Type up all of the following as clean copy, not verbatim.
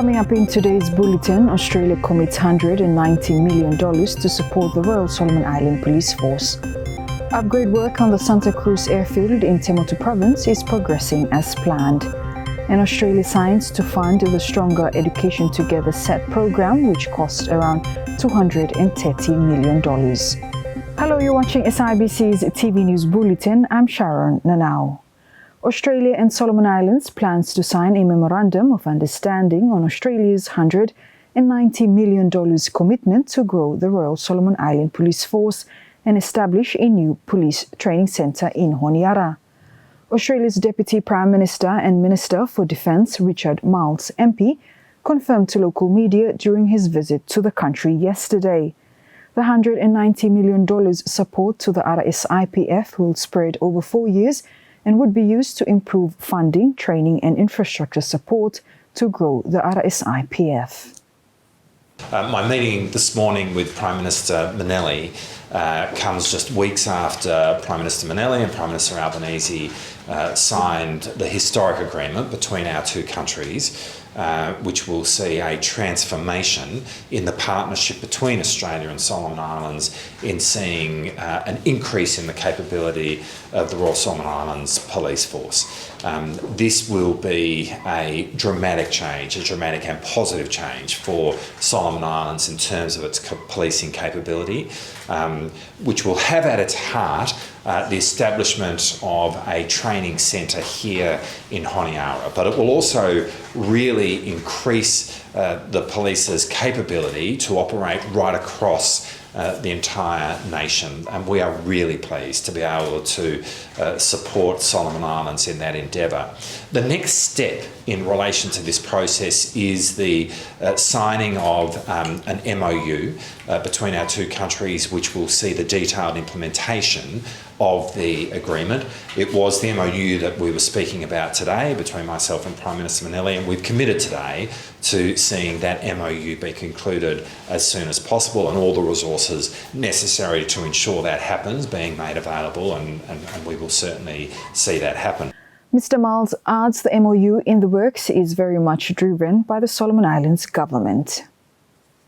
Coming up in today's bulletin, Australia commits $190 million to support the Royal Solomon Island Police Force. Upgrade work on the Santa Cruz airfield in Temotu Province is progressing as planned. And Australia signs to fund the Stronger Education Together SET program, which cost around $230 million. Hello, you're watching SIBC's TV News Bulletin. I'm Sharon Nanau. Australia and Solomon Islands plans to sign a Memorandum of Understanding on Australia's $190 million commitment to grow the Royal Solomon Island Police Force and establish a new police training centre in Honiara. Australia's Deputy Prime Minister and Minister for Defence, Richard Marles, MP, confirmed to local media during his visit to the country yesterday. The $190 million support to the RSIPF will spread over 4 years and would be used to improve funding, training and infrastructure support to grow the RSIPF. My meeting this morning with Prime Minister Manelli comes just weeks after Prime Minister Manelli and Prime Minister Albanese signed the historic agreement between our two countries, which will see a transformation in the partnership between Australia and Solomon Islands in seeing an increase in the capability of the Royal Solomon Islands Police Force. This will be a dramatic change, a dramatic and positive change for Solomon Islands in terms of its policing capability, which will have at its heart the establishment of a training centre here in Honiara. But it will also really increase the police's capability to operate right across the entire nation, and we are really pleased to be able to support Solomon Islands in that endeavour. The next step in relation to this process is the signing of an MOU between our two countries, which will see the detailed implementation of the agreement. It was the MOU that we were speaking about today between myself and Prime Minister Manelli, and we've committed today to seeing that MOU be concluded as soon as possible, and all the resources necessary to ensure that happens being made available, and we will certainly see that happen. Mr. Marles adds the MOU in the works is very much driven by the Solomon Islands government.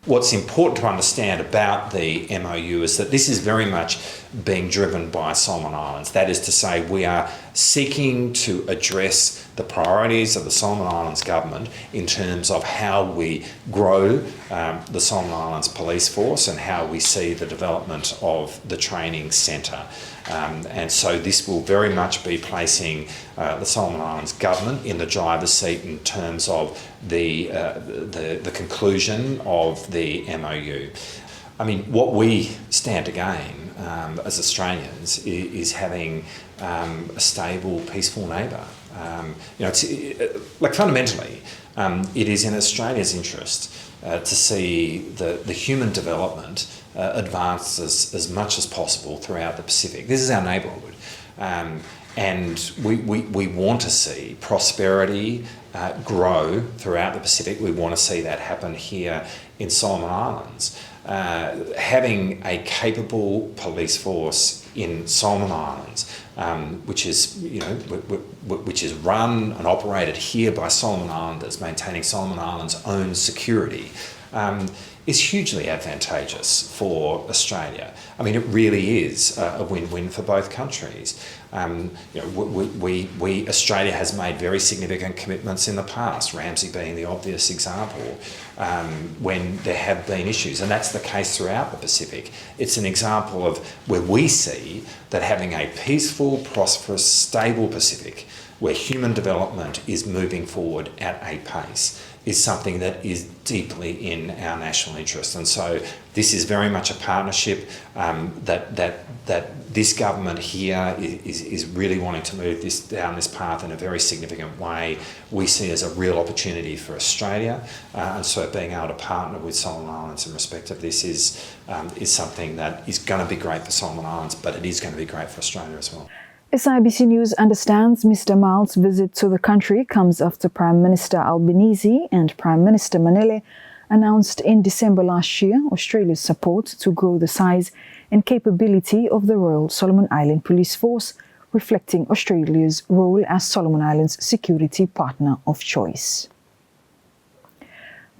What's important to understand about the MOU is that this is very much being driven by Solomon Islands. That is to say, we are seeking to address the priorities of the Solomon Islands government in terms of how we grow the Solomon Islands Police Force and how we see the development of the training centre. And so this will very much be placing the Solomon Islands government in the driver's seat in terms of the conclusion of the MOU. I mean, what we stand to gain as Australians is having a stable, peaceful neighbour. Fundamentally, it is in Australia's interest to see the human development advance as much as possible throughout the Pacific. This is our neighbourhood, and we want to see prosperity grow throughout the Pacific. We want to see that happen here in Solomon Islands. Having a capable police force in Solomon Islands, which is run and operated here by Solomon Islanders, maintaining Solomon Islands' own security, is hugely advantageous for Australia. I mean, it really is a win-win for both countries. Australia has made very significant commitments in the past, Ramsay being the obvious example, when there have been issues, and that's the case throughout the Pacific. It's an example of where we see that having a peaceful, prosperous, stable Pacific, where human development is moving forward at a pace, is something that is deeply in our national interest. And so this is very much a partnership that this government here is really wanting to move down this path in a very significant way. We see as a real opportunity for Australia, and so being able to partner with Solomon Islands in respect of this is something that is going to be great for Solomon Islands, but it is going to be great for Australia as well. SIBC News understands Mr. Marles' visit to the country comes after Prime Minister Albanese and Prime Minister Manelli announced in December last year Australia's support to grow the size and capability of the Royal Solomon Island Police Force, reflecting Australia's role as Solomon Islands' security partner of choice.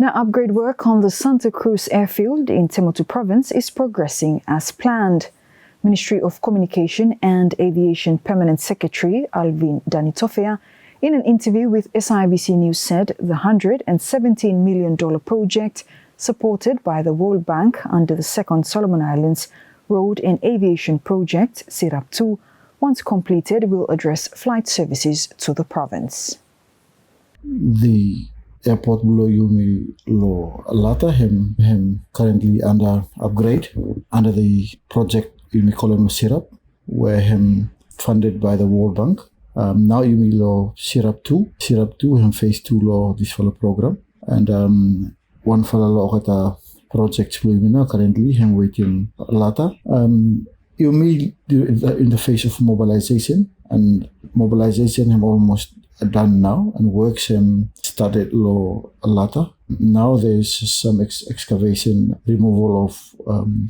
Now, upgrade work on the Santa Cruz airfield in Temotu Province is progressing as planned. Ministry of Communication and Aviation Permanent Secretary Alvin Danitofea, in an interview with SIBC News, said the $117 million project supported by the World Bank under the Second Solomon Islands Road and Aviation Project, SIRAP 2, once completed, will address flight services to the province. The airport below Yumi Lo Lata him currently under upgrade under the project Yumi Colon SIRAP, where him funded by the World Bank. Now Yumi Lo SIRAP 2 him phase 2 law this follow program, and one follow law kata projects Yumi currently him waiting Lata. Yumi in the phase of mobilization, and mobilization him almost done now, and works started low later. Now there's some excavation, removal of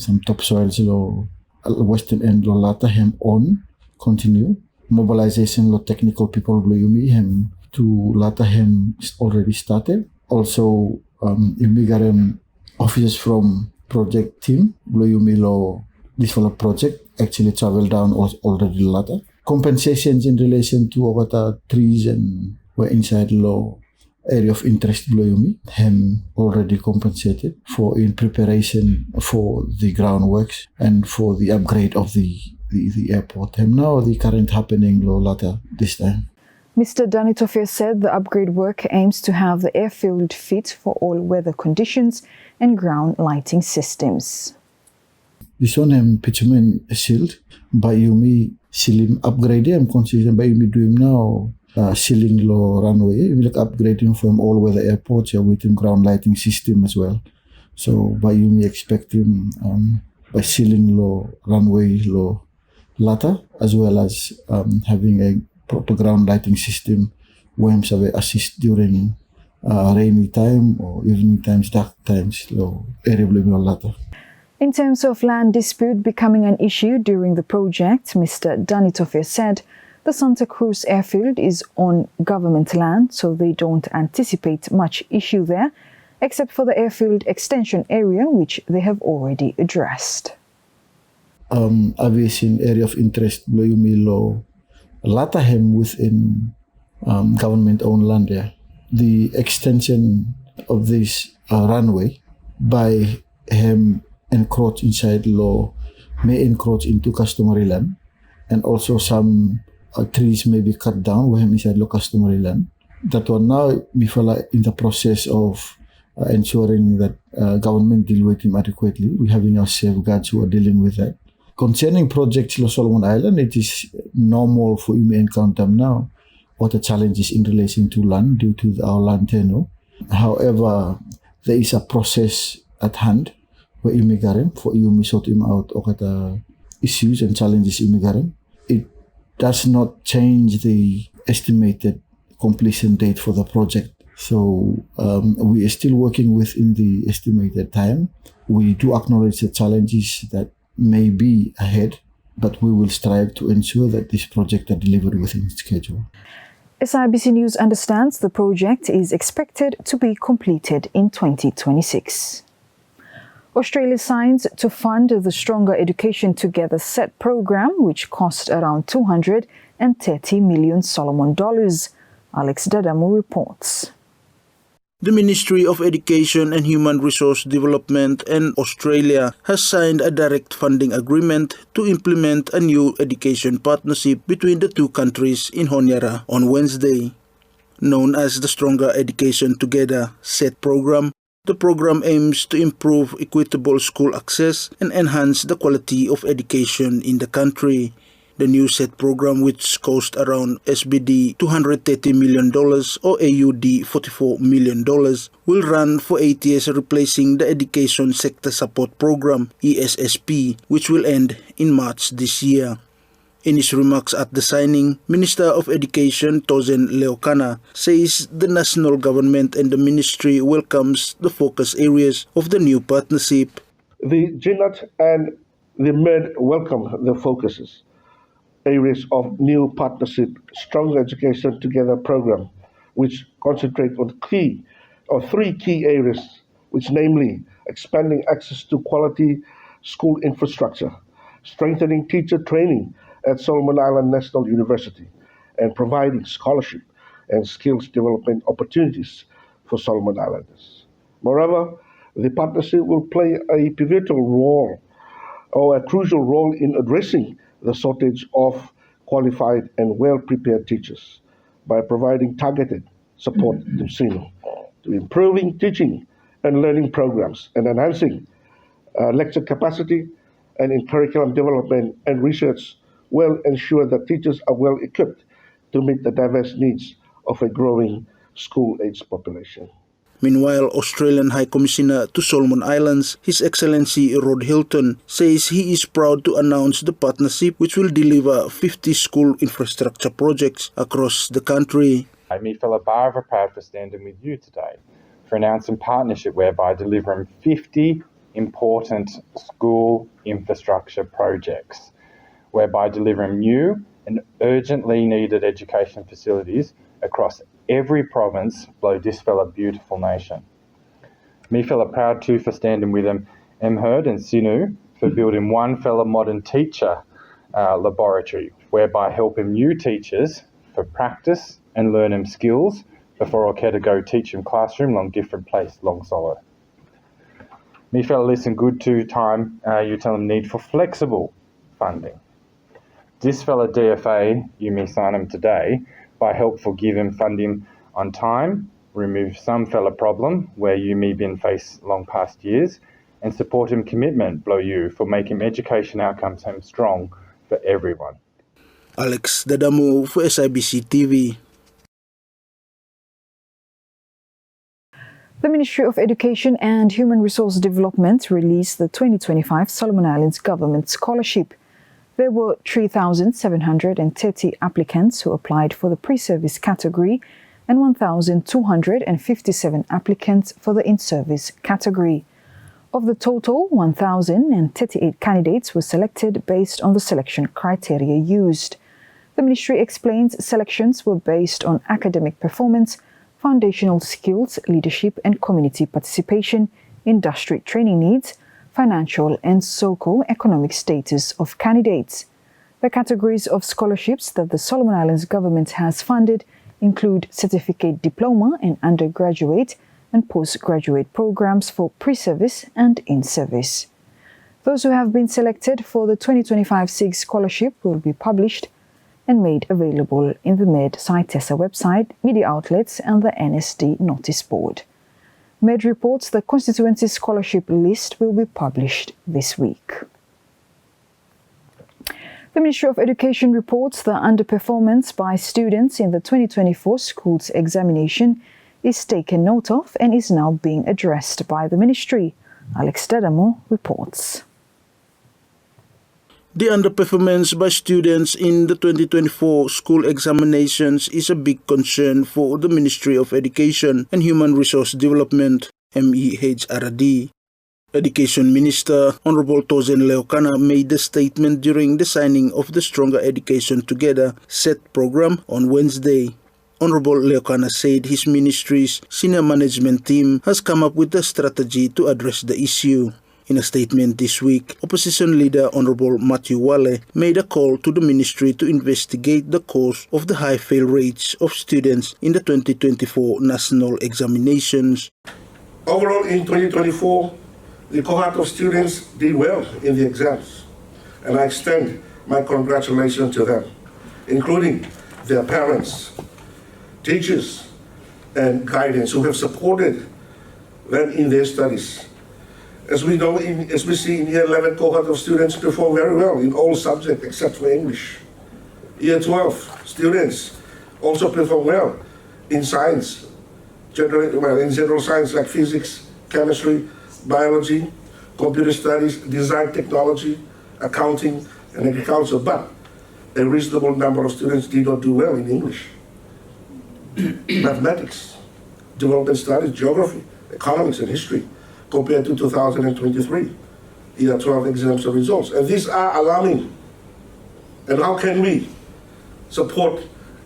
some topsoils low western end low later him on continue. Mobilization low technical people blow Yumi him to later him already started. Also Yumi got officers from project team blow Yumi low this follow project actually travel down already later. Compensations in relation to what trees and were inside low area of interest below Yumi, him already compensated for in preparation for the groundworks and for the upgrade of the airport. Him now the current happening low later this time. Mr. Danitofea said the upgrade work aims to have the airfield fit for all weather conditions and ground lighting systems. This one bitumen shield by Yumi Silim upgrade I'm considering by Yumi doing now sealing low runway. We like upgrading from all weather airports with ground lighting system as well. So by Yumi expecting by sealing low runway low latter, as well as having a proper ground lighting system where assist during rainy time or evening times, dark times low area low latter. In terms of land dispute becoming an issue during the project, Mr. Danitofea said the Santa Cruz airfield is on government land, so they don't anticipate much issue there, except for the airfield extension area, which they have already addressed. Aviation area of interest below Yumi Lo Latahem within government-owned land there. The extension of this runway by him encroach inside law may encroach into customary land, and also some trees may be cut down where inside law customary land. That one now we feel in the process of ensuring that government deal with him adequately. We having our safeguards who are dealing with that. Concerning projects in Solomon Island, it is normal for you may encounter now what the challenges in relation to land due to our land tenure. However, there is a process at hand where immigrant for you sort him out of issues and challenges immigrant. It does not change the estimated completion date for the project. So we are still working within the estimated time. We do acknowledge the challenges that may be ahead, but we will strive to ensure that this project are delivered within schedule. SIBC News understands the project is expected to be completed in 2026. Australia signs to fund the Stronger Education Together SET program, which cost around $230 million Solomon dollars. Alex Dadamu reports. The Ministry of Education and Human Resource Development and Australia has signed a direct funding agreement to implement a new education partnership between the two countries in Honiara on Wednesday. Known as the Stronger Education Together SET program, the program aims to improve equitable school access and enhance the quality of education in the country. The new SET program, which cost around SBD $230 million or AUD $44 million, will run for 8 years, replacing the Education Sector Support Program, ESSP, which will end in March this year. In his remarks at the signing, Minister of Education Tozen Leokana says the national government and the ministry welcomes the focus areas of the new partnership. The GNAT and the MED welcome the focuses areas of new partnership Stronger Education Together program, which concentrate on key three key areas, which namely expanding access to quality school infrastructure, strengthening teacher training at Solomon Island National University, and providing scholarship and skills development opportunities for Solomon Islanders. Moreover, the partnership will play a pivotal role or a crucial role in addressing the shortage of qualified and well-prepared teachers by providing targeted support to SINU, to improving teaching and learning programs and enhancing lecture capacity and in curriculum development and research will ensure that teachers are well equipped to meet the diverse needs of a growing school-age population. Meanwhile, Australian High Commissioner to Solomon Islands, His Excellency Rod Hilton, says he is proud to announce the partnership which will deliver 50 school infrastructure projects across the country. Me fellow Bar are proud for standing with you today for announcing partnership whereby delivering 50 important school infrastructure projects, whereby delivering new and urgently needed education facilities across every province below this fella beautiful nation. Me fella proud too for standing with them Herd and Sinu for building one fella modern teacher laboratory, whereby helping new teachers for practice and learn them skills before I care to go teach in classroom long different place long solo. Me fella listen good to time you tell them need for flexible funding. This fella DFA you may sign him today by help for give him funding on time, remove some fella problem where you may been faced long past years, and support him commitment blow you for making education outcomes home strong for everyone. Alex Dadamu for SIBC TV. The Ministry of Education and Human Resource Development released the 2025 Solomon Islands Government Scholarship. There were 3,730 applicants who applied for the pre-service category and 1,257 applicants for the in-service category. Of the total, 1,038 candidates were selected based on the selection criteria used. The ministry explains selections were based on academic performance, foundational skills, leadership and community participation, industry training needs, financial and socio-economic status of candidates. The categories of scholarships that the Solomon Islands government has funded include certificate diploma and undergraduate and postgraduate programs for pre-service and in-service. Those who have been selected for the 2025 SIG scholarship will be published and made available in the MED SciTESA website, media outlets and the NSD notice board. MED reports the constituency scholarship list will be published this week. The Ministry of Education reports the underperformance by students in the 2024 schools examination is taken note of and is now being addressed by the ministry. Alex Dadamu reports. The underperformance by students in the 2024 school examinations is a big concern for the Ministry of Education and Human Resource Development, MEHRD. Education Minister Honorable Tozen Leokana made the statement during the signing of the Stronger Education Together SET program on Wednesday. Honorable Leokana said his ministry's senior management team has come up with a strategy to address the issue. In a statement this week, Opposition Leader Honorable Matthew Wale made a call to the ministry to investigate the cause of the high fail rates of students in the 2024 national examinations. Overall, in 2024, the cohort of students did well in the exams, and I extend my congratulations to them, including their parents, teachers, and guidance who have supported them in their studies. As we know, as we see in Year 11, cohort of students perform very well in all subjects except for English. Year 12 students also perform well in science, in general science like physics, chemistry, biology, computer studies, design technology, accounting, and agriculture. But a reasonable number of students did not do well in English, mathematics, development studies, geography, economics, and history, compared to 2023 Year 12 exams and results. And these are alarming. And how can we support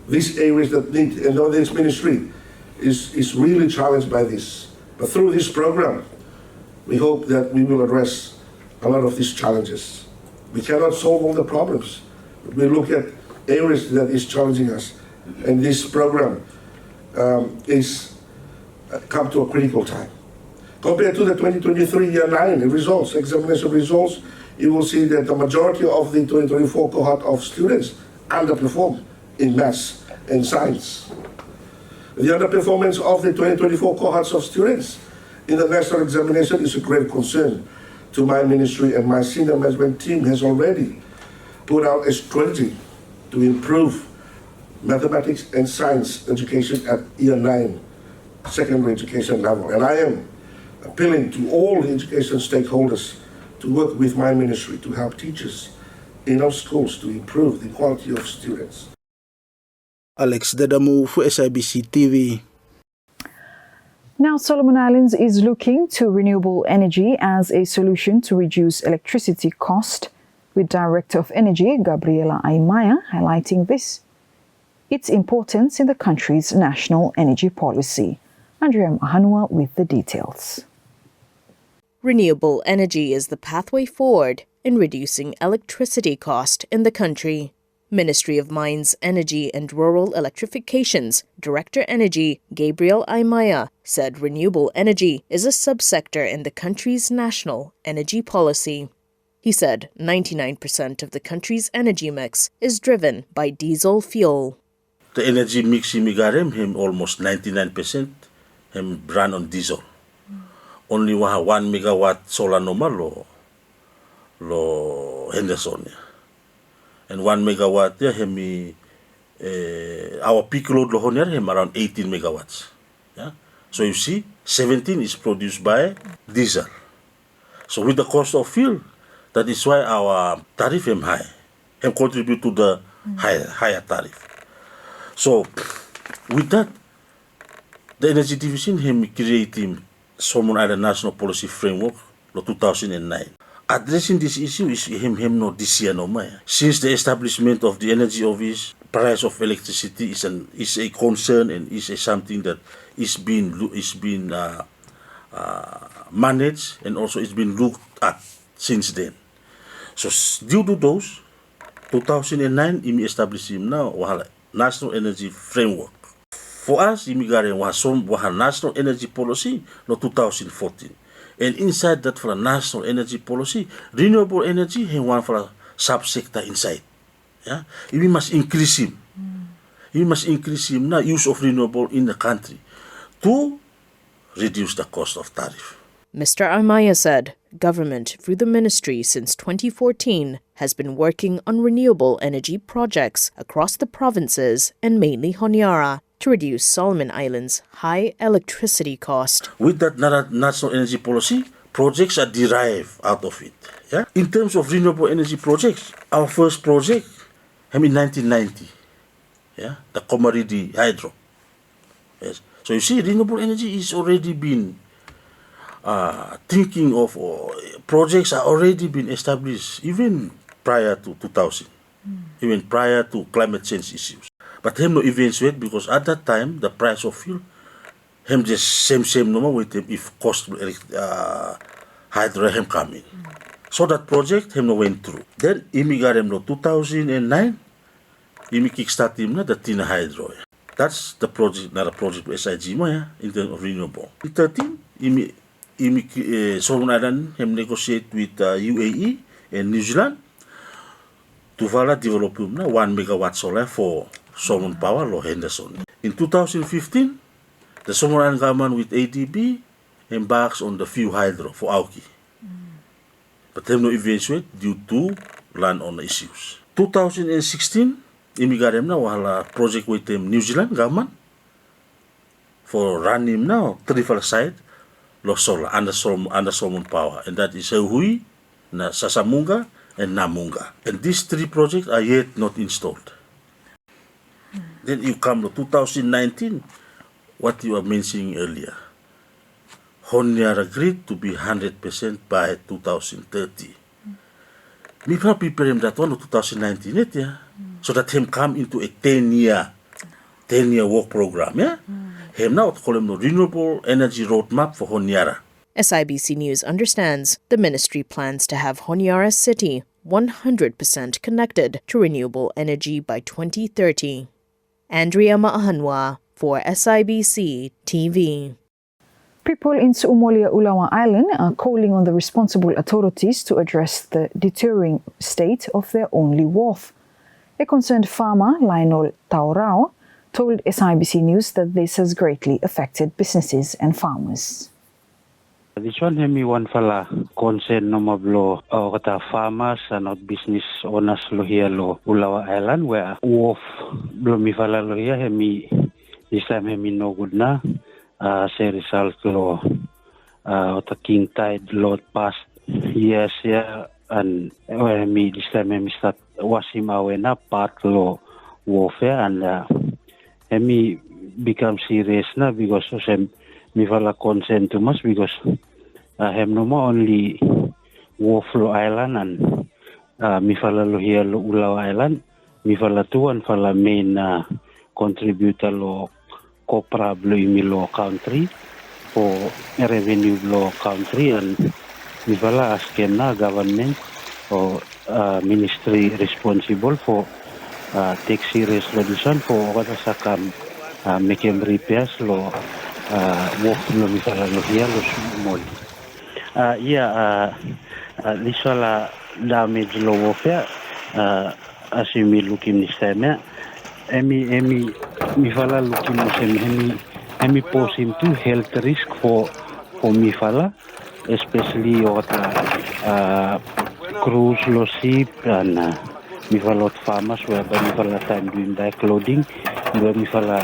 these areas that need, and this ministry is really challenged by this. But through this program, we hope that we will address a lot of these challenges. We cannot solve all the problems. We look at areas that is challenging us, and this program is come to a critical time. Compared to the 2023 Year 9 results, examination results, you will see that the majority of the 2024 cohort of students underperformed in maths and science. The underperformance of the 2024 cohorts of students in the national examination is a great concern to my ministry, and my senior management team has already put out a strategy to improve mathematics and science education at Year 9 secondary education level. And I am appealing to all the education stakeholders to work with my ministry to help teachers in our schools to improve the quality of students. Alex Dedamu for SIBC TV. Now, Solomon Islands is looking to renewable energy as a solution to reduce electricity cost, with Director of Energy Gabriela Aimaya highlighting its importance in the country's national energy policy. Andrea Mahanua with the details. Renewable energy is the pathway forward in reducing electricity cost in the country. Ministry of Mines, Energy and Rural Electrification's Director Energy, Gabriel Aimaya, said renewable energy is a subsector in the country's national energy policy. He said 99% of the country's energy mix is driven by diesel fuel. The energy mix in Migarem, him almost 99%, him run on diesel. Only 1 megawatt solar normal lo Henderson. And 1 megawatt, yeah, our peak load lo Honiara, him around 18 megawatts. Yeah? So you see, 17 is produced by diesel. So with the cost of fuel, that is why our tariff him high. Him contribute to the higher tariff. So with that, the energy division him creating Solomon Island National Policy Framework lo 2009. Addressing this issue is him no this year no more. Since the establishment of the Energy Office, price of electricity is a concern and is something that is being managed and also it's been looked at since then. So due to those, 2009 we established him now National Energy Framework. For us, imigare was National Energy Policy no 2014. And inside that for a national energy policy, renewable energy has one for a subsector inside. Yeah, we must increase him. We must increase him now use of renewable in the country to reduce the cost of tariff. Mr. Amaya said government through the ministry since 2014 has been working on renewable energy projects across the provinces and mainly Honiara to reduce Solomon Islands' high electricity cost. With that national energy policy, projects are derived out of it. Yeah? In terms of renewable energy projects, our first project, in 1990, yeah, the Komaridi Hydro. Yes. So you see, renewable energy is already been thinking of, projects are already been established even prior to 2000, even prior to climate change issues. But him no eventuate because at that time the price of fuel him just same normal with him if cost hydro him coming. So that project him no went through. Then got him no 2009 kickstart him na the Tina Hydro. That's the project, not a project with SIG in terms of renewable. In 13 Solomon Island him negotiate with UAE and New Zealand to develop him na 1 megawatt solar for Solomon Power lo Henderson. In 2015, the Solomon Island government with ADB embarks on the few hydro for Auki. But they no eventuate due to land owner issues. 2016, imigarem na wahala project with them New Zealand government for running now triple side lo solar under Solomon Power, and that is Hui, na Sasamunga and Namunga. And these 3 projects are yet not installed. Then you come to 2019, what you were mentioning earlier. Honiara agreed to be 100% by 2030. We prepare him that one in 2019, yeah? So that him come into a 10-year work program, yeah? Hem na ot kolem no renewable energy roadmap for Honiara. SIBC News understands the ministry plans to have Honiara City 100% connected to renewable energy by 2030. Andrea Maahanwa for SIBC TV. People in Suumolia Ulawa Island are calling on the responsible authorities to address the deteriorating state of their only wharf. A concerned farmer, Lionel Taurao, told SIBC News that this has greatly affected businesses and farmers. This one hemi one fala concern no mablo kata farmers and not business owners lo here lo Ulawa Island where wharf blo mi fala lo here hemi this time hemi no good na say result lo the king tide load past years here and hemi this time hemi start wasim awena part lo warfare and hemi become serious na because of mi fala concern too much because hem no more only Woflo Island and mi fala lo here lo Ulawa Island mi fala tu and fala main contributor lo copra blo imilo country for revenue blo country and mi fala asken na government or ministry responsible for take serious solution for kata sakam make them repairs lo work lo mi fala lo here lo small this wala damage lo warfare as you me looking this time emi mi fala looking mo emi pose him to health risk for mi fala especially cruise lo ship and mi fala farmers where mi fala time doing backloading where mi fala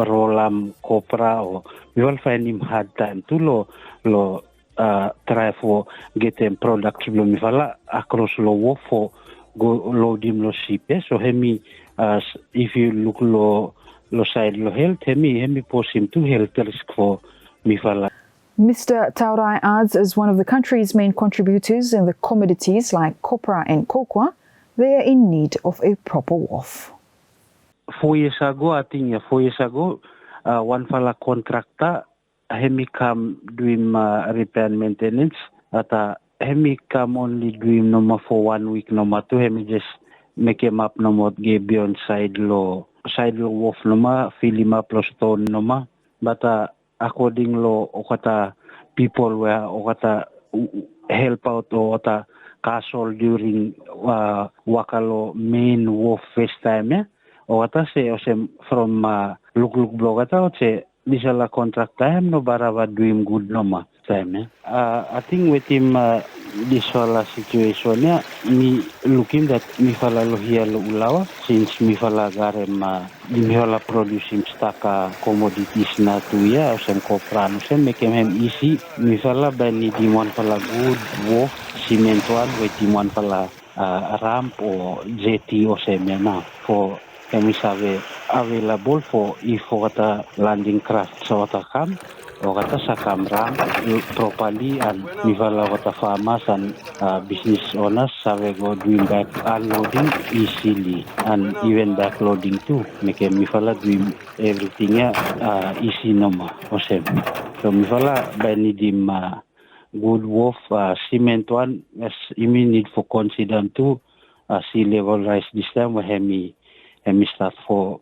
rolam copra or we will find him hard time to lo try for get them products lo mi fala across lo wharf for go load him lo ship so hemi if you look lo side lo health hemi pose him to health risk for mi fala. Mr. Taurai adds, as one of the country's main contributors in the commodities like copra and cocoa, they are in need of a proper wharf. 4 years ago, one fella contractor, hemi come doing repair and maintenance. Hemi come only doing no for 1 week, no more. To hemi just make him up no more, give beyond side low wharf no more, fill him up lo stone no more. But according lo okata people where okata help out or okata castle during wakalo main wharf first time o ata se from look blog ata se disala contract time no barava doing good no ma time I think with him this whole situation me looking that me fala lo here lo Ulawa since me fala garem me fala producing stock commodities na tuya o sem copra no sem make him easy me fala bani di one fala good wharf cement one with him one fala ramp or jetty o sem na for kami sabi available for if kata landing craft so kata kam o kata sa ramp properly and mivala kata farmers and business owners sabi go doing back unloading easily and even backloading too make mivala doing everything easy normal o sem so mivala by needing good wharf cement one as you need for consider too sea level rise this time we hemi start for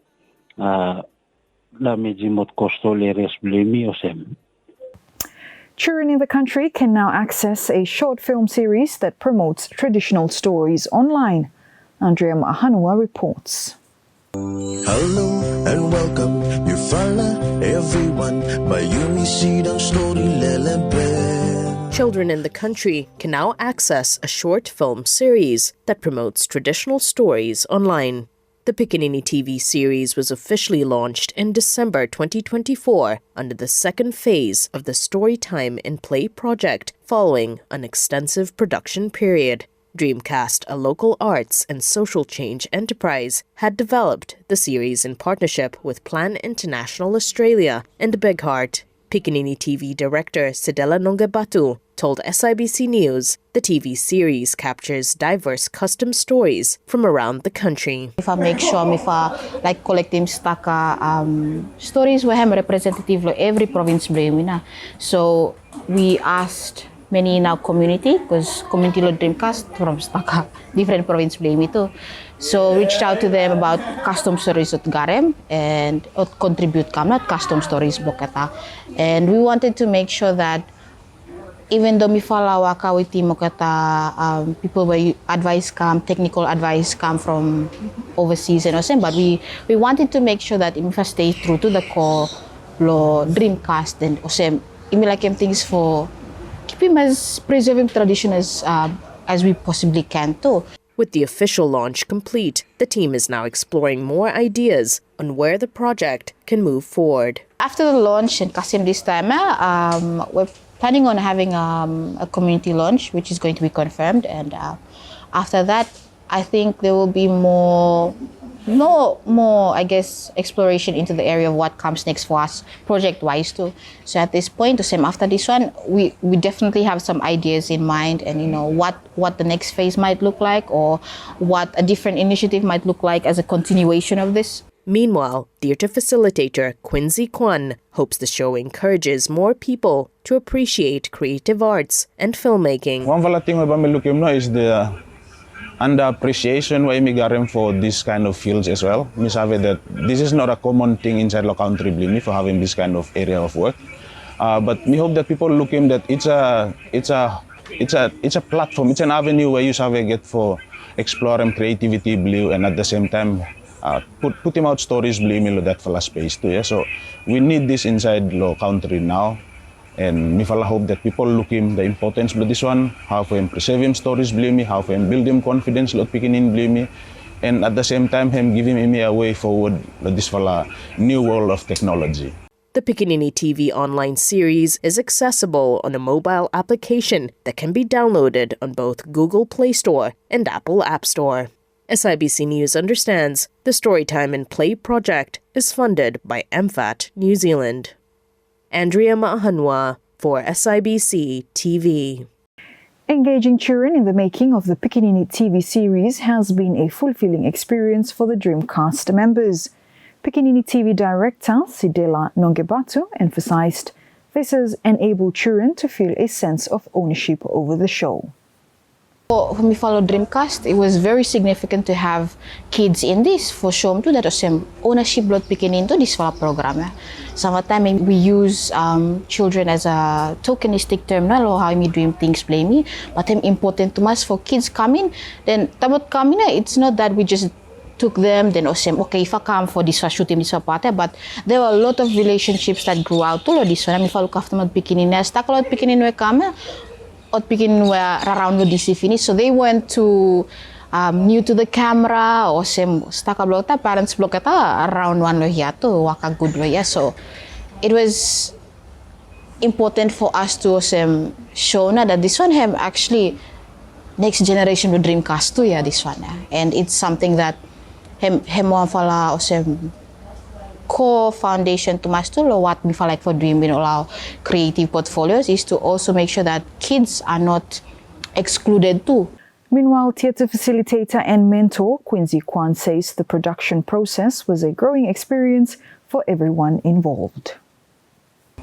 damaging what coastal areas blame or same. Children in the country can now access a short film series that promotes traditional stories online. Andrea Maahanwa reports. Hello and welcome, you follow everyone by Yumi Sidang Story Lelebe. Children in the country can now access a short film series that promotes traditional stories online. The Pickaninny TV series was officially launched in December 2024 under the second phase of the Storytime in Play project following an extensive production period. Dreamcast, a local arts and social change enterprise, had developed the series in partnership with Plan International Australia and Big Heart. Pickaninny TV director Sidela Nongebatu told SIBC News the TV series captures diverse custom stories from around the country. If I make sure if I like collecting stories where I'm representative of every province blame. So we asked many in our community, because community lo Dreamcast from Staka, different province blame itu. So reached out to them about custom stories at Garem and contribute custom stories bloketa. And we wanted to make sure that even though mifala waka with people where advice come, technical advice come from overseas and also, but we wanted to make sure that if stay true to the core lo Dreamcast and also like things for keeping as preserving tradition as we possibly can too. With the official launch complete, the team is now exploring more ideas on where the project can move forward. After the launch in Kasim this time, we're planning on having a community launch, which is going to be confirmed. And after that, I think there will be more, I guess, exploration into the area of what comes next for us, project-wise too. So at this point, after this one, we definitely have some ideas in mind, and what the next phase might look like, or what a different initiative might look like as a continuation of this. Meanwhile, theatre facilitator Quincy Kwan hopes the show encourages more people to appreciate creative arts and filmmaking. One thing about me looking now is the underappreciation why me garem for this kind of fields as well. Me sabe that this is not a common thing inside the country, believe me, for having this kind of area of work. But me hope that people look in that it's a platform, it's an avenue where you sabe get for exploring creativity, believe, and at the same time put him out stories, believe me, that for space too. Yeah? So we need this inside the country now. And me fala hope that people look him the importance of this one, how for him preserve him stories, believe me, how for him build him confidence, lot picking in, believe me, and at the same time him giving me a way forward this fala new world of technology. The Pikinini TV online series is accessible on a mobile application that can be downloaded on both Google Play Store and Apple App Store. SIBC News understands the Storytime and Play project is funded by MFAT New Zealand. Andrea Mahanwa for SIBC TV. Engaging children in the making of the Pikinini TV series has been a fulfilling experience for the Dreamcast members. Pikinini TV director Sidela Nongebatu emphasized this has enabled children to feel a sense of ownership over the show. When we follow Dreamcast, it was very significant to have kids in this for show too that some ownership blood picking into this program. Sometimes we use children as a tokenistic terminal or how we dream things play me, but important to us for kids coming. Then tabot coming, it's not that we just took them then okay, if I come for this shooting this party, but there were a lot of relationships that grew out to this one. I follow after my picking in stack lot picking in we come. At beginning were around with DC finish, so they went to new to the camera or some stuck a block parents block around one here to work a good way. So it was important for us to show that this one have actually next generation will Dreamcast too, this one, and it's something that him one fala core foundation to master what we feel like for dreaming all our creative portfolios is to also make sure that kids are not excluded too. Meanwhile, theatre facilitator and mentor Quincy Kwan says the production process was a growing experience for everyone involved.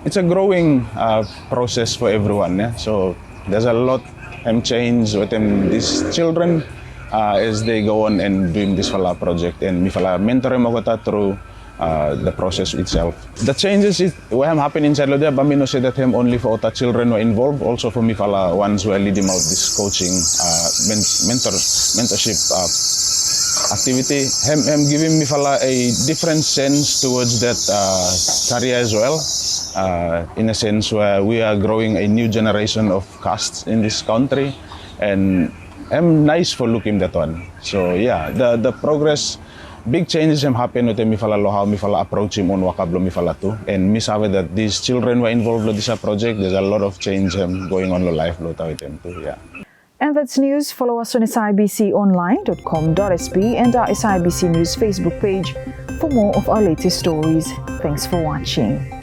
It's a growing process for everyone. Yeah? So there's a lot change with these children as they go on and doing this fala project, and me fala mentor mo through the process itself. The changes what happen inside Lodea, but me no say that him only for the children who are involved, also for me fala ones who are leading out this coaching mentorship activity. Him giving me fala a different sense towards that career as well. In a sense where we are growing a new generation of casts in this country, and I'm nice for looking that one. So yeah, the progress. Big changes have happened with me fala how me fala approach him on wakablo me fala too, and me sabe that these children were involved with this project. There's a lot of change going on in life with them too. Yeah. And that's news. Follow us on sibconline.com.sb and our SIBC News Facebook page for more of our latest stories. Thanks for watching.